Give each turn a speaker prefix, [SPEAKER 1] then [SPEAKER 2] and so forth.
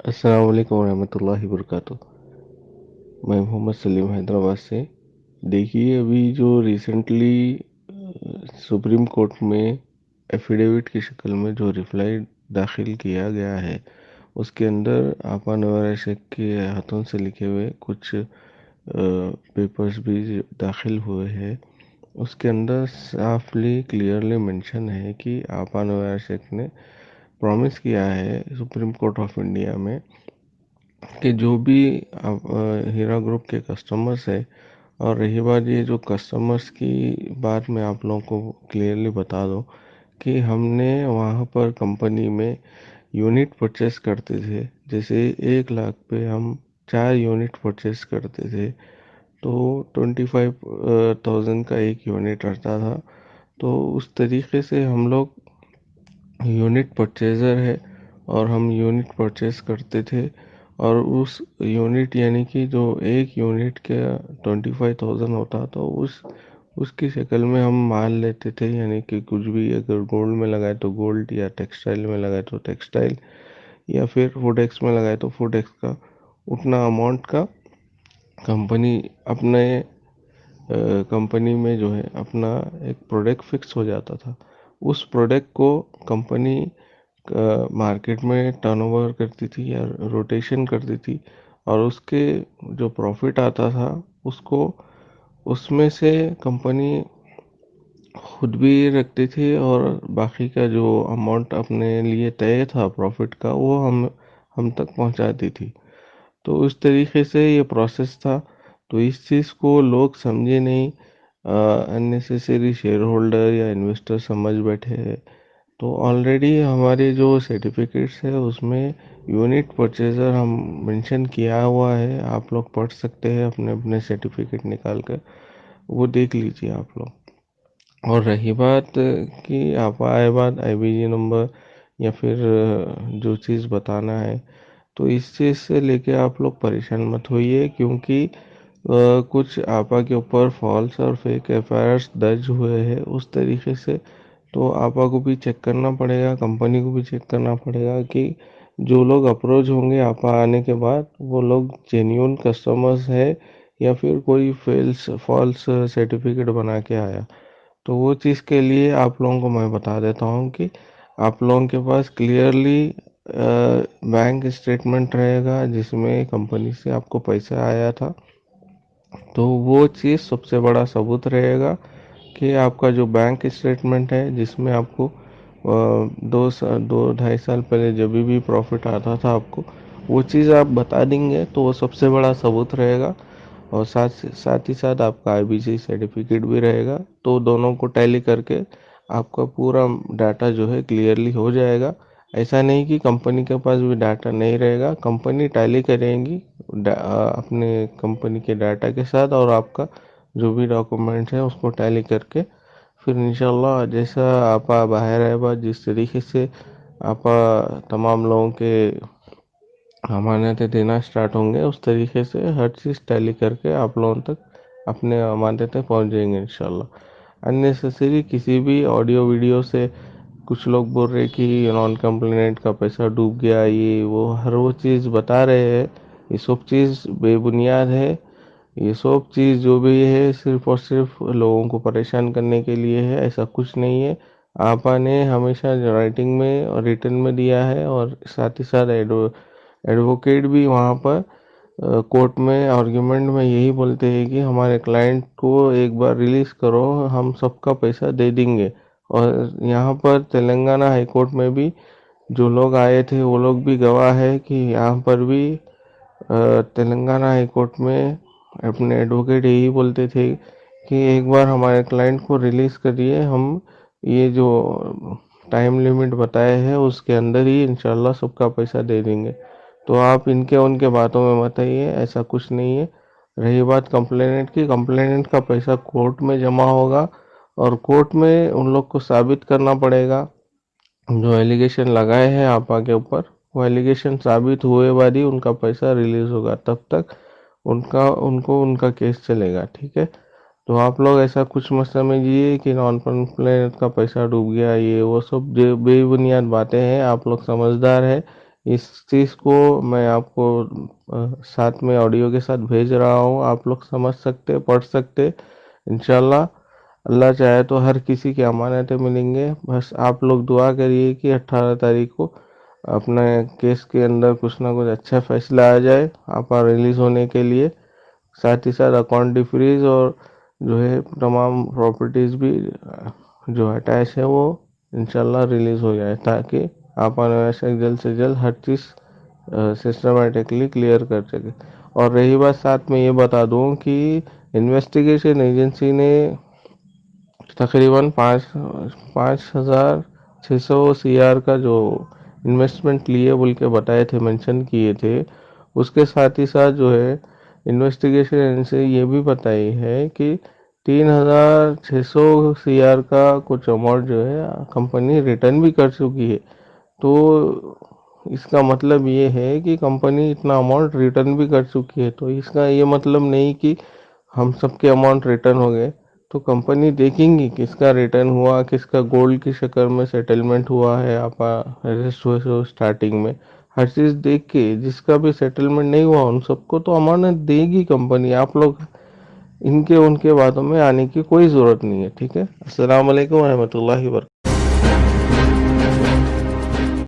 [SPEAKER 1] अस्सलाम वालेकुम रहमतुल्लाहि वबरकातुहू। मैं मोहम्मद सलीम हैदराबाद से। देखिए, अभी जो रिसेंटली सुप्रीम कोर्ट में एफिडेविट की शक्ल में जो रिप्लाई दाखिल किया गया है, उसके अंदर आपा नवारा शेख के हाथों से लिखे हुए कुछ पेपर्स भी दाखिल हुए हैं। उसके अंदर साफली क्लियरली मेंशन है कि आपा नवारा शेख ने प्रॉमिस किया है सुप्रीम कोर्ट ऑफ इंडिया में कि जो भी हीरा ग्रुप के कस्टमर्स है, और रही बात ये जो कस्टमर्स की बात, मैं आप लोगों को क्लियरली बता दूं कि हमने वहाँ पर कंपनी में यूनिट परचेस करते थे। जैसे 1 लाख पे हम 4 यूनिट परचेस करते थे, तो 25,000 का एक यूनिट रहता था। तो उस तरीके से हम लोग यूनिट परचेज़र है, और हम यूनिट परचेस करते थे। और उस यूनिट यानी कि जो एक यूनिट के 25,000 होता, तो उसकी शक्ल में हम माल लेते थे। यानी कि कुछ भी अगर गोल्ड में लगाए तो गोल्ड, या टेक्सटाइल में लगाए तो टेक्सटाइल, या फिर फूडेक्स में लगाए तो फूडेक्स का उतना अमाउंट का कंपनी अपने कंपनी में जो है अपना एक प्रोडक्ट फिक्स हो जाता था। उस प्रोडक्ट को कंपनी मार्केट में टर्नओवर करती थी या रोटेशन करती थी, और उसके जो प्रॉफिट आता था उसको, उसमें से कंपनी खुद भी रखती थी, और बाकी का जो अमाउंट अपने लिए तय था प्रॉफिट का, वो हम तक पहुंचाती थी। तो उस तरीके से ये प्रोसेस था। तो इस चीज़ को लोग समझे नहीं, अननेसेसरी शेयर होल्डर या इन्वेस्टर समझ बैठे हैं। तो ऑलरेडी हमारे जो सर्टिफिकेट्स है उसमें यूनिट परचेजर हम मेंशन किया हुआ है। आप लोग पढ़ सकते हैं अपने अपने सर्टिफिकेट निकाल कर, वो देख लीजिए आप लोग। और रही बात कि आप आए बात आईबीजी नंबर या फिर जो चीज़ बताना है, तो इस चीज़ से लेके आप लोग परेशान मत होइए, क्योंकि कुछ आपा के ऊपर फॉल्स और फेक एफआईआर्स दर्ज हुए हैं उस तरीके से। तो आपा को भी चेक करना पड़ेगा, कंपनी को भी चेक करना पड़ेगा कि जो लोग अप्रोच होंगे आपा आने के बाद, वो लोग जेन्यून कस्टमर्स है या फिर कोई फेल्स फॉल्स सर्टिफिकेट बना के आया। तो वो चीज़ के लिए आप लोगों को मैं बता देता हूँ कि आप लोगों के पास क्लियरली बैंक स्टेटमेंट रहेगा जिसमें कंपनी से आपको पैसा आया था। तो वो चीज़ सबसे बड़ा सबूत रहेगा कि आपका जो बैंक स्टेटमेंट है, जिसमें आपको 2 ढाई साल पहले जब भी प्रॉफिट आता था आपको, वो चीज़ आप बता देंगे तो वो सबसे बड़ा सबूत रहेगा। और साथ साथ ही साथ आपका आईबीसी सर्टिफिकेट भी रहेगा। तो दोनों को टैली करके आपका पूरा डाटा जो है क्लियरली हो जाएगा। ऐसा नहीं कि कंपनी के पास भी डाटा नहीं रहेगा, कंपनी टैली करेंगी अपने कंपनी के डाटा के साथ, और आपका जो भी डॉक्यूमेंट्स है उसको टैली करके फिर इंशाल्लाह जैसा आपा बाहर है, बात जिस तरीके से आपा तमाम लोगों के अमानतें देना स्टार्ट होंगे, उस तरीके से हर चीज़ टैली करके आप लोगों तक अपने अमानतें पहुंच जाएंगे इंशाल्लाह। अननेसेसरी किसी भी ऑडियो वीडियो से कुछ लोग बोल रहे कि नॉन कंप्लेनेंट का पैसा डूब गया, ये वो हर वो चीज़ बता रहे हैं, ये सब चीज़ बेबुनियाद है। ये सब चीज़ जो भी है सिर्फ और सिर्फ लोगों को परेशान करने के लिए है, ऐसा कुछ नहीं है। आपा ने हमेशा राइटिंग में और रिटर्न में दिया है, और साथ ही साथ एडवोकेट भी वहाँ पर कोर्ट में आर्ग्यूमेंट में यही बोलते हैं कि हमारे क्लाइंट को एक बार रिलीज करो, हम सबका पैसा दे देंगे। और यहाँ पर तेलंगाना हाई कोर्ट में भी जो लोग आए थे वो लोग भी गवाह है कि यहाँ पर भी तेलंगाना हाई कोर्ट में अपने एडवोकेट यही बोलते थे कि एक बार हमारे क्लाइंट को रिलीज करिए, हम ये जो टाइम लिमिट बताए हैं उसके अंदर ही इंशाल्लाह सबका पैसा दे देंगे। तो आप इनके उनके बातों में मत आइए, ऐसा कुछ नहीं है। रही बात कंप्लेनेंट की, कंप्लेनेंट का पैसा कोर्ट में जमा होगा, और कोर्ट में उन लोग को साबित करना पड़ेगा जो एलिगेशन लगाए हैं आपा के ऊपर। वो एलिगेशन साबित हुए बाद ही उनका पैसा रिलीज होगा, तब तक उनका केस चलेगा, ठीक है। तो आप लोग ऐसा कुछ मत समझिए कि नॉन कंप्लेंट का पैसा डूब गया, ये वो सब जो बेबुनियाद बातें हैं। आप लोग समझदार है, इस चीज़ को मैं आपको साथ में ऑडियो के साथ भेज रहा हूँ, आप लोग समझ सकते, पढ़ सकते। इंशाल्लाह अल्लाह चाहे तो हर किसी की अमानतें मिलेंगे। बस आप लोग दुआ करिए कि 18 तारीख को अपने केस के अंदर कुछ ना कुछ अच्छा फैसला आ जाए आपका रिलीज होने के लिए। साथ ही साथ अकाउंट डिफ्रीज और जो है तमाम प्रॉपर्टीज भी जो अटैच है वो इंशाल्लाह रिलीज हो जाए, ताकि आप अनावश्यक जल्द से जल्द हर चीज़ सिस्टमेटिकली क्लियर कर सके। और रही बात, साथ में ये बता दूं कि इन्वेस्टिगेशन एजेंसी ने तकरीबन 5,600 CR का जो इन्वेस्टमेंट लिए बोल के बताए थे, मेंशन किए थे। उसके साथ ही साथ जो है इन्वेस्टिगेशन एजेंसी ये भी बताई है कि 3,600 CR का कुछ अमाउंट जो है कंपनी रिटर्न भी कर चुकी है। तो इसका मतलब ये है कि कंपनी इतना अमाउंट रिटर्न भी कर चुकी है। तो इसका ये मतलब नहीं कि हम सबके अमाउंट रिटर्न हो गए। तो कंपनी देखेंगी किसका रिटर्न हुआ, किसका गोल्ड की शक्ल में सेटलमेंट हुआ है, आप अरेस्ट हुए हो स्टार्टिंग में, हर चीज़ देख के जिसका भी सेटलमेंट नहीं हुआ उन सबको तो अमानत देगी कंपनी। आप लोग इनके उनके बातों में आने की कोई ज़रूरत नहीं है। ठीक है। अस्सलाम वालेकुम रहमतुल्लाहि व बरकातहू।